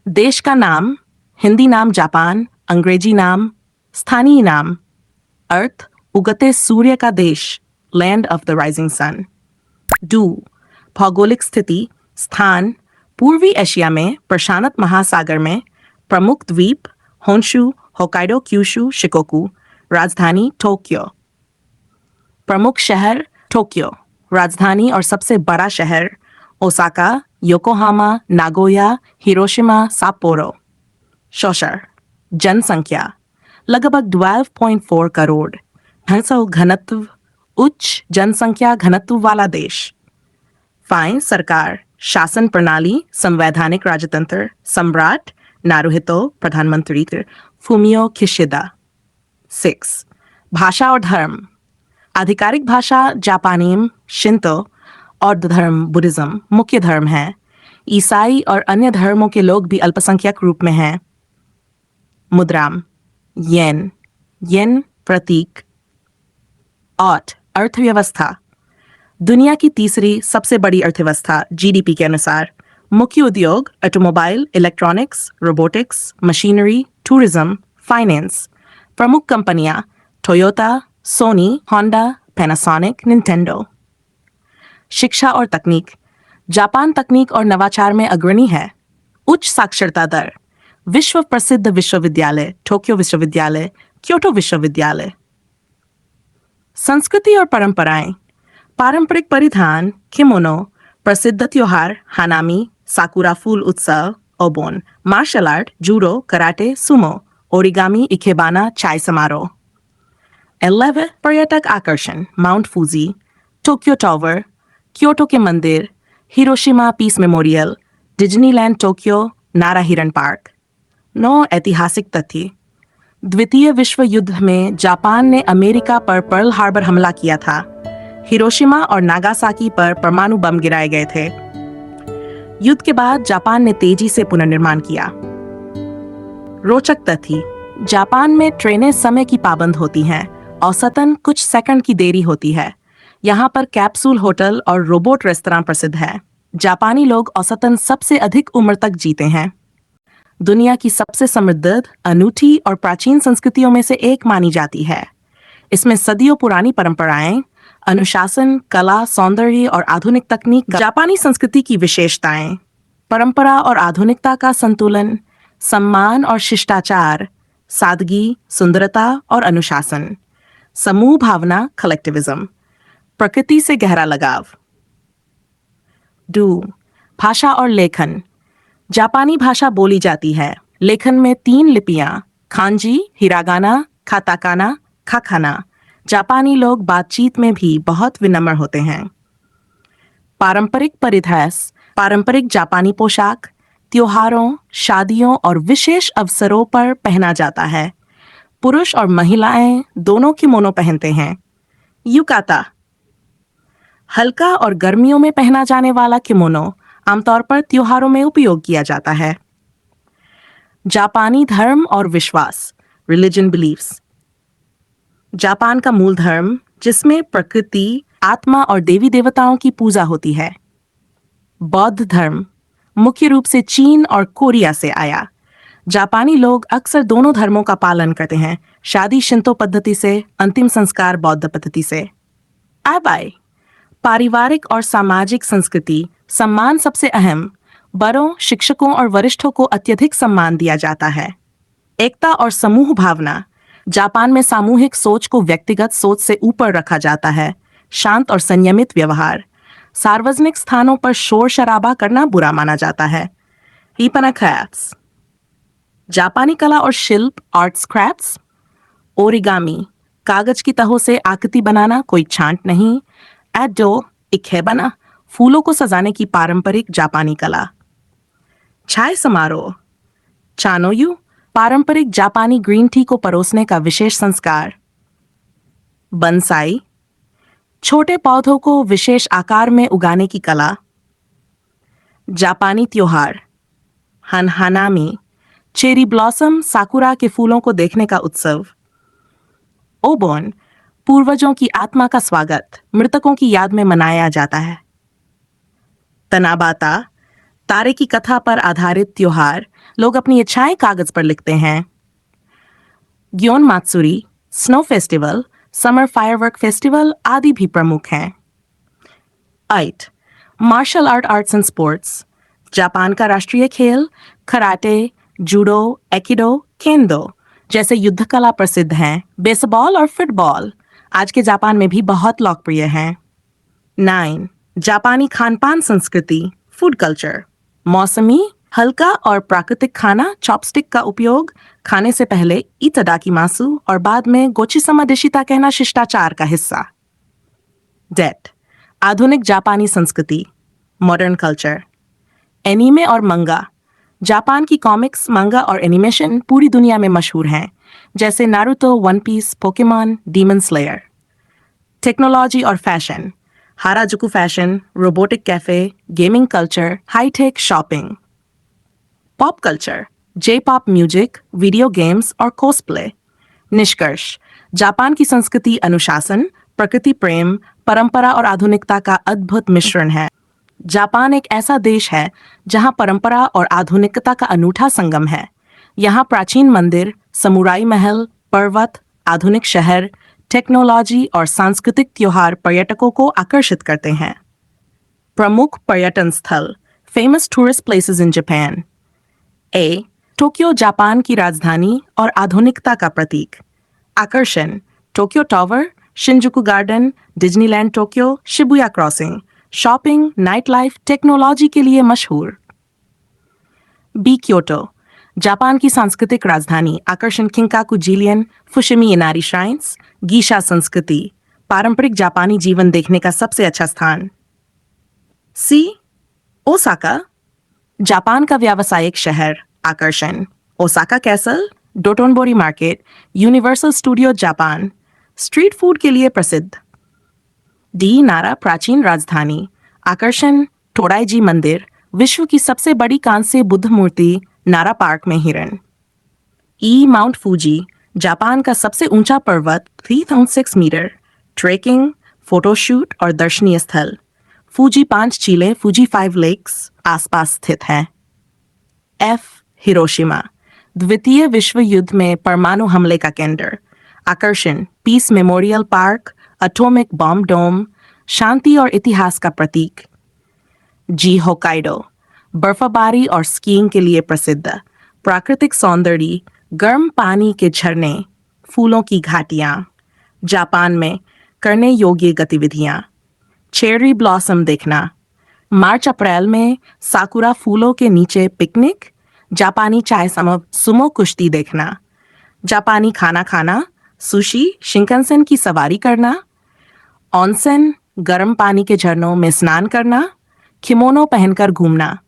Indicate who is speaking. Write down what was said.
Speaker 1: देश का नाम, हिंदी नाम जापान, अंग्रेजी नाम, स्थानीय नाम। अर्थ, उगते सूर्य का देश, land of the rising sun. डू, भौगोलिक स्थिति, स्थान, पूर्वी एशिया में प्रशांत महासागर में, प्रमुख द्वीप, होन्शु, होकाइडो, क्यूशु, शिकोकू। राजधानी टोक्यो। प्रमुख शहर, टोक्यो। राजधानी और सबसे बड़ा शहर, Osaka, Yokohama, Nagoya, Hiroshima, Sapporo. शोशर, जनसंख्या लगभग 12.4 करोड़। घनत्व, उच्च जनसंख्या घनत्व वाला देश। फाइन, सरकार, शासन प्रणाली, संवैधानिक राजतंत्र, सम्राट, नारुहितो, प्रधानमंत्री, फुमियो किशिदा। 6, भाषा और धर्म। आधिकारिक भाषा जापानी, शिंतो और धर्म बुद्धिज्म मुख्य धर्म है। ईसाई और अन्य धर्मों के लोग भी अल्पसंख्यक रूप में हैं। मुद्राम, येन, येन प्रतीक। ऑट, अर्थव्यवस्था, दुनिया की तीसरी सबसे बड़ी अर्थव्यवस्था जीडीपी के अनुसार। मुख्य उद्योग, automobile, electronics, robotics, machinery, tourism, finance. प्रमुख कंपनियां, Toyota, Sony, Honda, Panasonic, Nintendo. शिक्षा और तकनीक, जापान तकनीक और नवाचार में अग्रणी है। उच्च साक्षरता दर। विश्व प्रसिद्ध विश्वविद्यालय, टोक्यो विश्वविद्यालय, क्योटो विश्वविद्यालय। संस्कृति और परंपराएं, पारंपरिक परिधान, किमोनो, प्रसिद्ध त्योहार, हानामी, साकुरा फूल उत्सव, Obon, martial art, judo, karate, sumo, origami, ikebana, चाय समारोह। 11, पर्यटक आकर्षण, Mount Fuji, Tokyo Tower, Kyoto के मंदिर, Hiroshima Peace Memorial, Disneyland Tokyo, Nara हिरन पार्क। 9, ऐतिहासिक तथ्य। द्वितीय विश्व युद्ध में जापान ने अमेरिका पर पर्ल हार्बर हमला किया था। हिरोशिमा और नागासाकी पर परमाणु बम गिराए गए थे। युद्ध के बाद जापान ने तेजी से पुनर्निर्माण किया। रोचक तथ्य, जापान में ट्रेनें समय की पाबंद होती हैं, औसतन कुछ सेकंड की देरी होती है। यहाँ पर कैप्सूल होटल और रोबोट रेस्तरां प्रसिद्ध है। जापानी लोग औसतन सबसे अधिक उम्र तक जीते हैं। दुनिया की सबसे समृद्ध, अनूठी और प्राचीन संस्कृतियों में से एक मानी जाती है। इसमें सदियों पुरानी परंपराएं, अनुशासन, कला, सौंदर्य और आधुनिक तकनीक। जापानी संस्कृति की विशेषताएं, परंपरा और आधुनिकता का संतुलन, सम्मान और शिष्टाचार, सादगी, सुंदरता और अनुशासन, समूह भावना, कलेक्टिविज्म, प्रकृति से गहरा लगाव। डू, भाषा और लेखन। जापानी भाषा बोली जाती है। लेखन में 3 लिपियां, खांजी, हिरागाना, काताकाना, खाखाना। जापानी लोग बातचीत में भी बहुत विनम्र होते हैं। पारंपरिक परिधास, पारंपरिक जापानी पोशाक, त्योहारों, शादियों और विशेष अवसरों पर पहना जाता है। पुरुष और महिलाएं दोनों किमोनो पहनते हैं। युकाता, हल्का और गर्मियों में पहना जाने वाला किमोनो, आमतौर पर त्योहारों में उपयोग किया जाता है। जापानी धर्म और विश्वास, रिलीजन बिलीफ्स। जापान का मूल धर्म, जिसमें प्रकृति, आत्मा और देवी देवताओं की पूजा होती है। बौद्ध धर्म, मुख्य रूप से चीन और कोरिया से आया। जापानी लोग अक्सर दोनों धर्मों का पालन करते हैं। शादी शिंतो पद्धति से, अंतिम संस्कार बौद्ध पद्धति से। आबाई, पारिवारिक और सामाजिक संस्कृति, सम्मान सबसे अहम। बड़ों, शिक्षकों और वरिष्ठों को अत्यधिक सम्मान दिया जाता है। एकता और समूह भावना, जापान में सामूहिक सोच को व्यक्तिगत सोच से ऊपर रखा जाता है। शांत और संयमित व्यवहार, सार्वजनिक स्थानों पर शोर शराबा करना बुरा माना जाता है। हीपना क्राफ्ट्स, जापानी कला और शिल्प, आर्ट स्क्रैप्स। ओरिगामी, कागज की तहों से आकृति बनाना, कोई छांट नहीं। एडो, इकेबाना, फूलों को सजाने की पारंपरिक जापानी कला। चाय समारोह, चानोयू, पारंपरिक जापानी ग्रीन टी को परोसने का विशेष संस्कार। बंसाई, छोटे पौधों को विशेष आकार में उगाने की कला। जापानी त्योहार, हानामी, चेरी ब्लॉसम, साकुरा के फूलों को देखने का उत्सव। ओबोन, पूर्वजों की आत्मा का स्वागत, मृतकों की याद में मनाया जाता है। तनाबाता, तारे की कथा पर आधारित त्योहार, लोग अपनी इच्छाएं कागज पर लिखते हैं। Gion Matsuri, snow festival, summer firework festival आदि भी प्रमुख हैं। 8. Martial arts and sports. Japan का राष्ट्रीय खेल कराटे, जूडो, एकिडो, केंदो जैसे युद्ध कला प्रसिद्ध हैं। बेसबॉल और फुटबॉल आज के जापान में भी बहुत लोकप्रिय हैं। 9. जापानी खान पान संस्कृति, फूड कल्चर। मौसमी, हल्का और प्राकृतिक खाना, चॉपस्टिक का उपयोग, खाने से पहले इतादाकीमासु और बाद में गोचिसमा डिशिता कहना शिष्टाचार का हिस्सा। डेट, आधुनिक जापानी संस्कृति, मॉडर्न कल्चर। एनीमे और मंगा, जापान की कॉमिक्स, मंगा और एनिमेशन पूरी दुनिया में मशहूर हैं, जैसे Naruto, One Piece, Pokemon, Demon Slayer. Technology और fashion, Harajuku fashion, robotic cafe, gaming culture, hi tech shopping. Pop culture, J pop music, video games और कोस्प्ले। निष्कर्ष, जापान की संस्कृति अनुशासन, प्रकृति प्रेम, परंपरा और आधुनिकता का अद्भुत मिश्रण है। जापान एक ऐसा देश है जहां परंपरा और आधुनिकता का अनूठा संगम है। यहाँ प्राचीन मंदिर, समुराई महल, पर्वत, आधुनिक शहर, टेक्नोलॉजी और सांस्कृतिक त्योहार पर्यटकों को आकर्षित करते हैं। प्रमुख पर्यटन स्थल, famous tourist places in Japan. A. Tokyo, Japan की राजधानी और आधुनिकता का प्रतीक। आकर्षण, Tokyo tower, Shinjuku garden, Disneyland Tokyo, Shibuya crossing. Shopping, night life, technology के लिए मशहूर। बी. क्योटो, जापान की सांस्कृतिक राजधानी। आकर्षण, किंकाकू जिलियन, फुशिमी इनारी श्राइन्स, गीशा संस्कृति, पारंपरिक जापानी जीवन देखने का सबसे अच्छा स्थान। सी. ओसाका, जापान का व्यावसायिक शहर। आकर्षण, Osaka castle, Dotonbori market, universal studio Japan, street food के लिए प्रसिद्ध। डी. नारा, प्राचीन राजधानी। आकर्षण, टोराइजी मंदिर, विश्व की सबसे बड़ी कांस्य बुद्ध मूर्ति, नारा पार्क में हिरण। ई. माउंट फूजी, जापान का सबसे ऊंचा पर्वत, 306 मीटर, ट्रेकिंग, फोटोशूट और दर्शनीय स्थल। फूजी 5 झीलें, फूजी 5 लेक्स आसपास स्थित हैं। एफ. हिरोशिमा, द्वितीय विश्व युद्ध में परमाणु हमले का केंद्र। आकर्षण, Peace Memorial Park, Atomic Bomb Dome, शांति और इतिहास का प्रतीक। जी. होकाइडो, बर्फबारी और स्कीइंग के लिए प्रसिद्ध। प्राकृतिक सौंदर्य, गर्म पानी के झरने, फूलों की घाटियां। जापान में करने योग्य गतिविधियां, चेरी ब्लॉसम देखना, मार्च अप्रैल में साकुरा फूलों के नीचे पिकनिक, जापानी चाय सुमो कुश्ती देखना, जापानी खाना खाना, सुशी, शिंकनसेन की सवारी करना, ऑनसेन, गर्म पानी के झरनों में स्नान करना, किमोनो पहनकर घूमना।